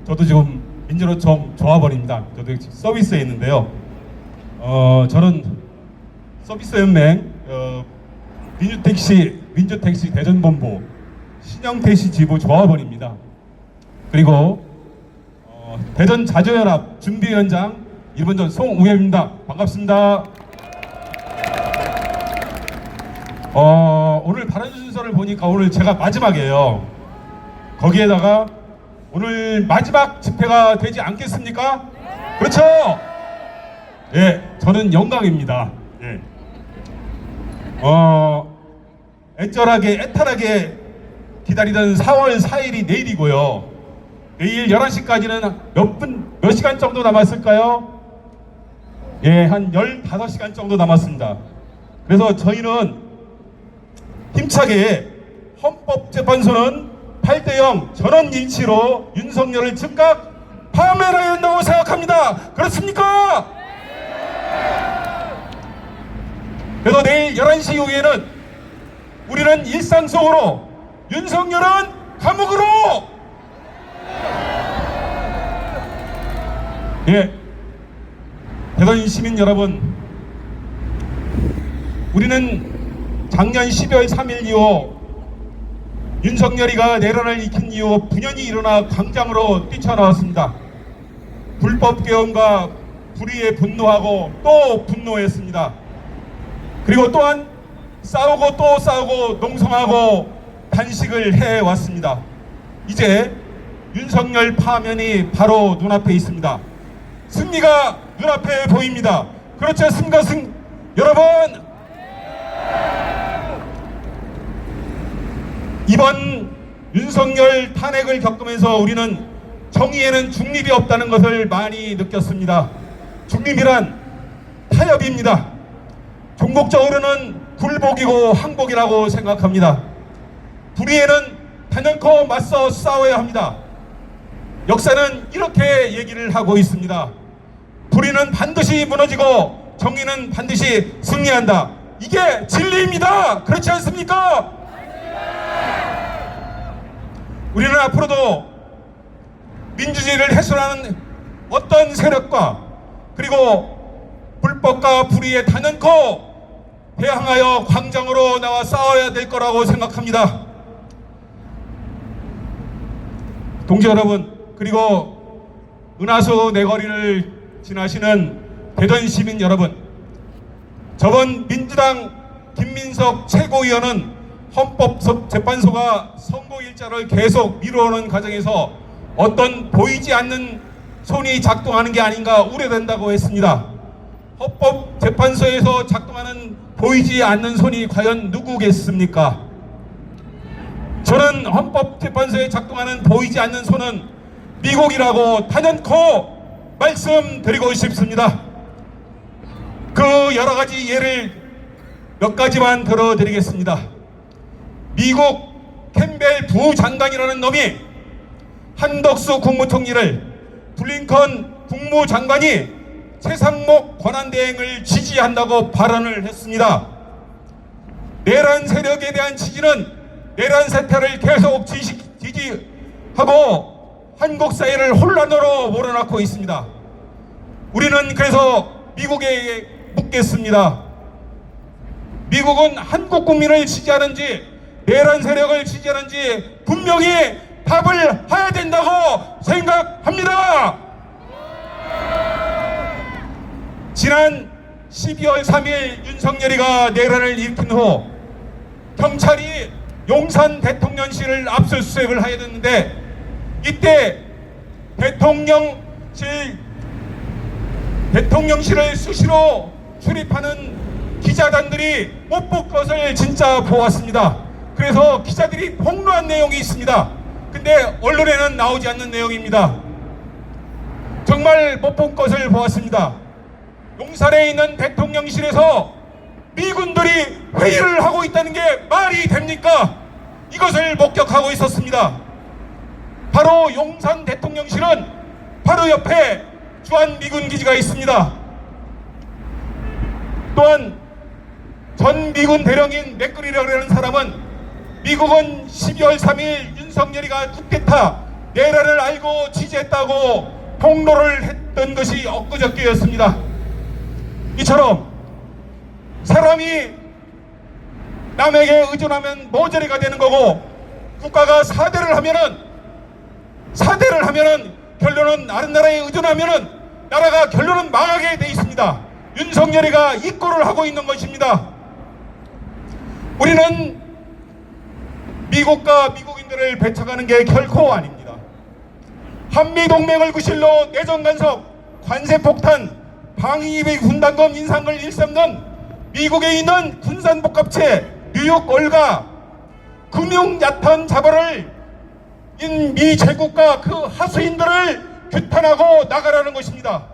저도 지금 민주노총 조합원입니다. 저도 서비스에 있는데요. 저는 서비스연맹 민주택시 대전본부 신영택시 지부 조합원입니다. 그리고 대전 자주연합 준비위원장 1번전 송우엽입니다. 반갑습니다. 오늘 발언 순서를 보니까 오늘 제가 마지막이에요. 거기에다가 오늘 마지막 집회가 되지 않겠습니까? 그렇죠? 예, 저는 영광입니다. 예. 애타하게 기다리던 4월 4일이 내일이고요. 내일 11시까지는 몇 시간 정도 남았을까요? 예, 한 15시간 정도 남았습니다. 그래서 저희는 힘차게 헌법재판소는 8대0 전원 일치로 윤석열을 즉각 파면해야 한다고 생각합니다. 그렇습니까? 그래서 내일 11시 이후에는 우리는 일상 속으로, 윤석열은 감옥으로! 예, 대전 시민 여러분, 우리는 작년 12월 3일 이후 윤석열이가 내란을 일으킨 이후 분연히 일어나 광장으로 뛰쳐나왔습니다. 불법 개헌과 불의에 분노하고 또 분노했습니다. 그리고 또한 싸우고 또 싸우고 농성하고 단식을 해왔습니다. 이제 윤석열 파면이 바로 눈앞에 있습니다. 승리가 눈앞에 보입니다. 그렇지 않습니까? 여러분, 이번 윤석열 탄핵을 겪으면서 우리는 정의에는 중립이 없다는 것을 많이 느꼈습니다. 중립이란 타협입니다. 종목적으로는 굴복이고 항복이라고 생각합니다. 불의에는 단연코 맞서 싸워야 합니다. 역사는 이렇게 얘기를 하고 있습니다. 불의는 반드시 무너지고 정의는 반드시 승리한다. 이게 진리입니다. 그렇지 않습니까? 우리는 앞으로도 민주주의를 훼손하는 어떤 세력과 그리고 불법과 불의에 단연코 대항하여 광장으로 나와 싸워야 될 거라고 생각합니다. 동지 여러분, 그리고 은하수 내거리를 지나시는 대전 시민 여러분, 저번 민주당 김민석 최고위원은 헌법재판소가 선고일자를 계속 미루어오는 과정에서 어떤 보이지 않는 손이 작동하는 게 아닌가 우려된다고 했습니다. 헌법재판소에서 작동하는 보이지 않는 손이 과연 누구겠습니까? 저는 헌법재판소에 작동하는 보이지 않는 손은 미국이라고 단연코 말씀드리고 싶습니다. 그 여러가지 예를 몇 가지만 들어드리겠습니다. 미국 캠벨 부장관이라는 놈이 한덕수 국무총리를 블링컨 국무장관이 최상목 권한대행을 지지한다고 발언을 했습니다. 내란 세력에 대한 지지는 내란 사태를 계속 지지하고 한국 사회를 혼란으로 몰아넣고 있습니다. 우리는 그래서 미국에 묻겠습니다. 미국은 한국 국민을 지지하는지 내란 세력을 지지하는지 분명히 답을 해야 된다고 생각합니다. 지난 12월 3일 윤석열이가 내란을 일으킨 후 경찰이 용산 대통령실을 압수수색을 하게 됐는데, 이때 대통령실을 수시로 출입하는 기자단들이 못 볼 것을 진짜 보았습니다. 그래서 기자들이 폭로한 내용이 있습니다. 근데 언론에는 나오지 않는 내용입니다. 정말 못 본 것을 보았습니다. 용산에 있는 대통령실에서 미군들이 회의를 하고 있다는 게 말이 됩니까? 이것을 목격하고 있었습니다. 바로 용산 대통령실은 바로 옆에 주한 미군 기지가 있습니다. 또한 전 미군 대령인 맥거리라고 하는 사람은 미국은 12월 3일 윤석열이가 쿠데타 내란을 알고 지지했다고 폭로를 했던 것이 엊그저께였습니다. 이처럼 사람이 남에게 의존하면 모조리가 되는 거고, 국가가 사대를 하면은 결론은 다른 나라에 의존하면은 나라가 결론은 망하게 돼 있습니다. 윤석열이가 이 꼴을 하고 있는 것입니다. 우리는 미국과 미국인들을 배척하는 게 결코 아닙니다. 한미동맹을 구실로 내정 간섭, 관세 폭탄, 방위비 분담금 인상을 일삼는 미국에 있는 군산복합체 뉴욕 올가 금융 얕은 자본을 미 제국과 그 하수인들을 규탄하고 나가라는 것입니다.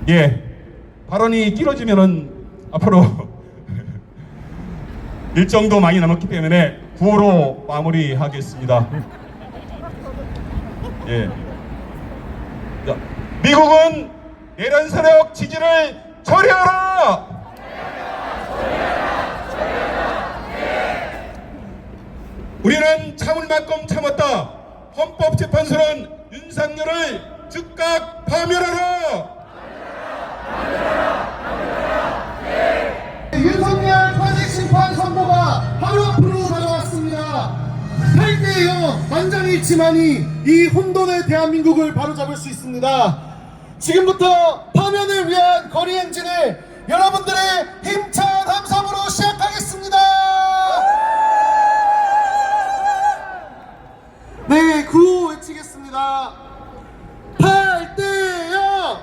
예, 발언이 길어지면은 앞으로 일정도 많이 남았기 때문에 구호로 마무리하겠습니다. 예. 자, 미국은 내란 세력 지지를 처리하라! 우리는 참을 만큼 참았다. 헌법재판소는 윤석열을 즉각 파면하라! 윤석열 탄핵 심판 선고가 하루 앞으로 다가왔습니다. 8대0 만장일치만이 이 혼돈의 대한민국을 바로잡을 수 있습니다. 지금부터 파면을 위한 거리 행진을 여러분들의 힘찬 함성으로 시작하겠습니다. 네, 구호 외치겠습니다. 8대0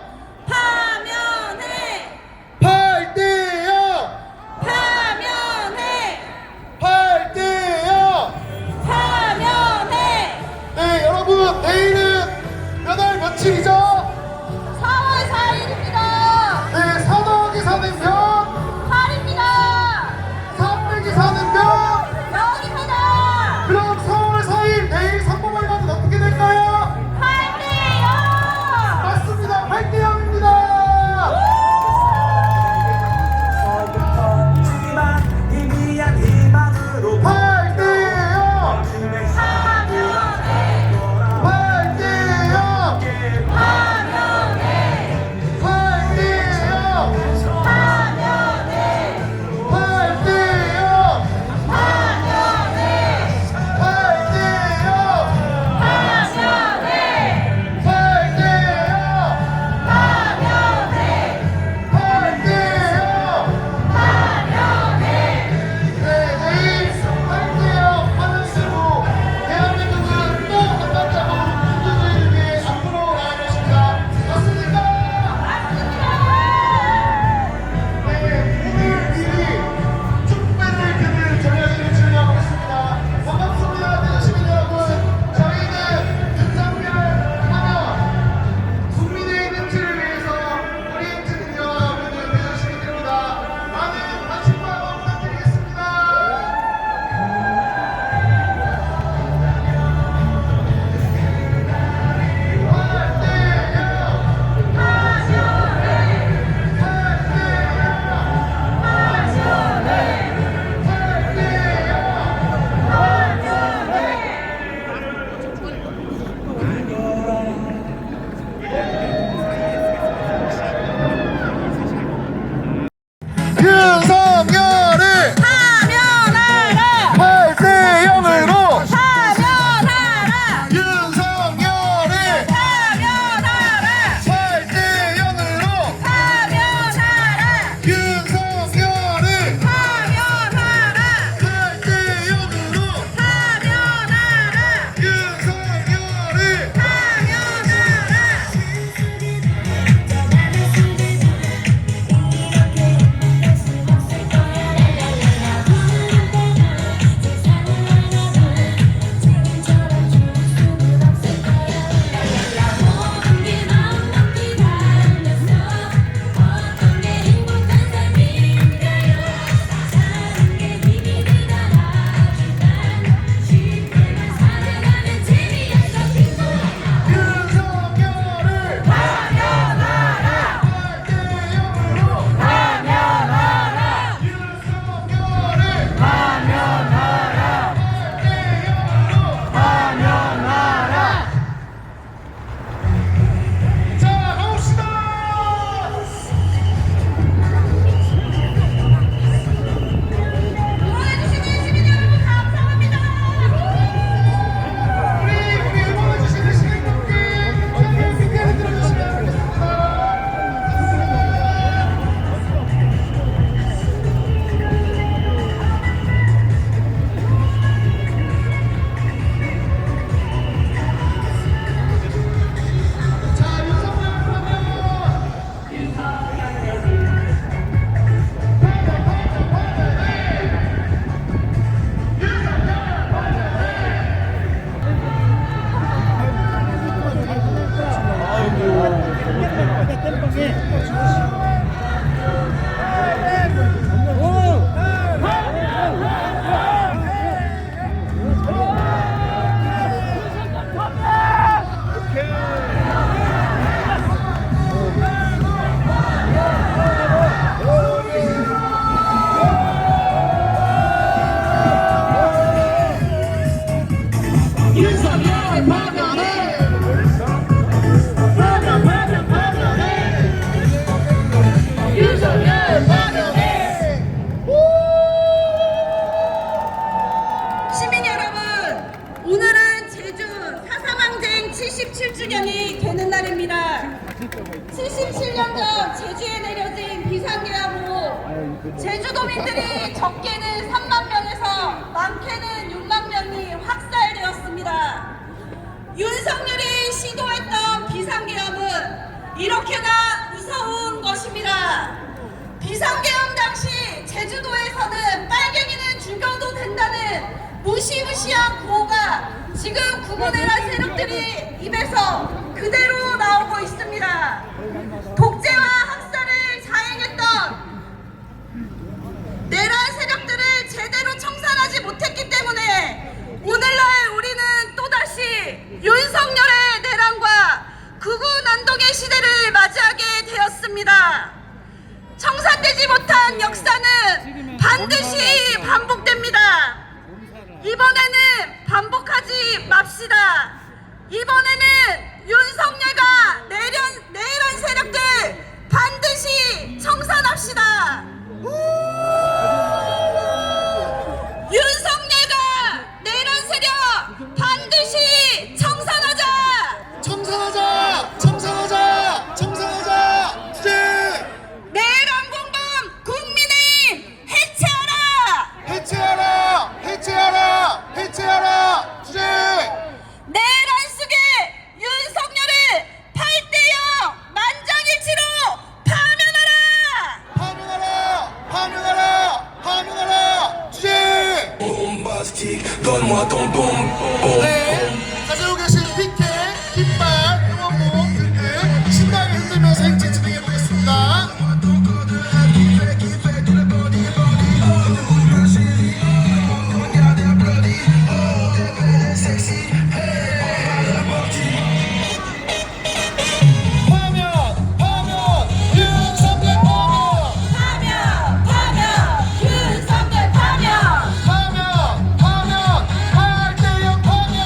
파면해! 8대0 파면해! 8대0 파면해! 네, 여러분, 내일은 몇 월 며칠이죠? 4월 4일입니다. 네, 4 더하기 4는 몇? 8입니다. 3 빼기 4는 몇? 0입니다. 그럼 4월 4일 내일 선거결과는 어떻게 될까요? 8 윤석열 파면해 윤석열 파면해. 시민 여러분, 오늘은 제주 4.3 항쟁 77주년이 되는 날입니다. 77년 전 제주에 내려진 비상계엄으로 제주도민들이 적게는 3만 명에서 많게는 6만 명이 확살되었습니다. 윤석열이 시도했던 비상계엄은 이렇게나 무서운 것입니다. 비상계엄 당시 제주도에서는 빨갱이는 죽여도 된다는 무시무시한 구호가 지금 구구내란 세력들이 입에서 그대로 나오고 있습니다. 독재와 학살을 자행했던 내란 세력들을 제대로 청산하지 못했기 때문에 오늘날 우리는 또다시 윤석열의 내란과 극우난동의 시대를 맞이하게 되었습니다. 청산되지 못한 역사는 반드시 반복됩니다. 이번에는 반복하지 맙시다. 이번에는 윤석열과 내란 세력들 반드시 청산합시다. 윤석열과 내란 세력 반드시 청산하자. 청산하자 청산하자 청산하자. 주제 내란 공범 국민의힘 해체하라. 해체하라 해체하라 해체하라. 주제 내란 속에 윤석열을 8대0 만장일치로 파면하라. 파면하라 파면하라 파면하라. 주제 네, 가지고 계신 피켓, 깃발, 응원봉 등등 신나게 흔들면서 행진 진행해 보겠습니다. 파면 파면 윤석열 파면 윤석열 파면. 파면 파면 8대0 파면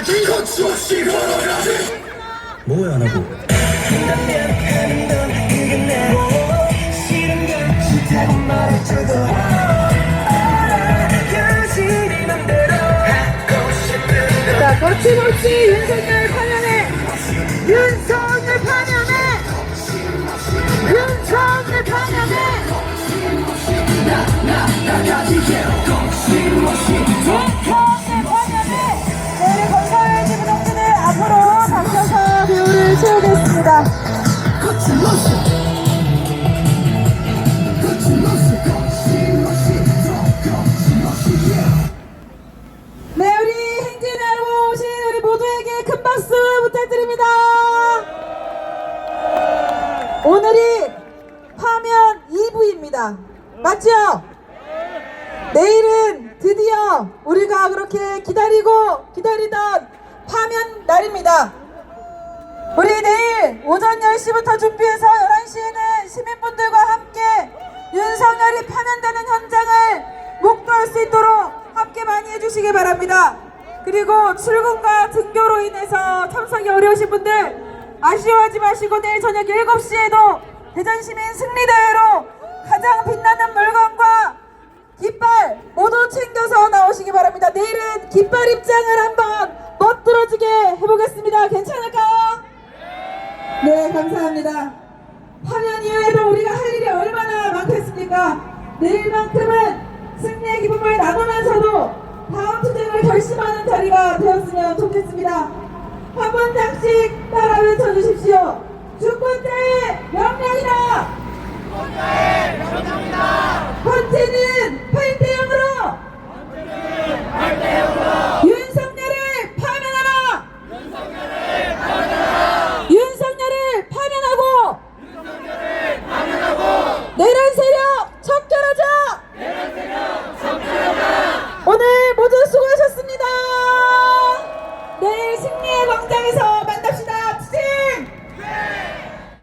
거침없이 걸어가지 뭐야 안 하고 자, 거침없이 윤석열 파면에 윤석열 파면에 윤석열 파면에 네, 건설 지부동지들 앞으로 당겨서 배우를 채우겠습니다. 네, 우리 행진하고 오신 우리 모두에게 큰 박수 부탁드립니다. 오늘이 파면 2부입니다. 맞죠? 내일은 드디어 우리가 그렇게 기다리던 파면 날입니다. 우리 내일 오전 10시부터 준비해서 11시에는 시민분들과 함께 윤석열이 파면되는 현장을 목도할 수 있도록 함께 많이 해주시기 바랍니다. 그리고 출근과 등교로 인해서 참석이 어려우신 분들 아쉬워하지 마시고 내일 저녁 7시에도 대전시민 승리대회로 가장 빛나는 물건과 깃발 모두 챙겨서 나오시기 바랍니다. 내일은 깃발 입장을 한번 멋들어지게 해보겠습니다. 괜찮을까요? 네, 감사합니다. 파면 이후에도 우리가 할 일이 얼마나 많겠습니까? 내일만큼은 승리의 기쁨을 나누면서도 다음 투쟁을 결심하는 자리가 되었으면 좋겠습니다. 한 번씩씩 따라 외쳐주십시오. 주권자의 명령이다. 헌재는 8대0으로 윤석열을 파면하라. 윤석열을 파면하고 내란 세력 척결하자. 오늘 모두 수고하셨습니다. 내일 승리의 광장에서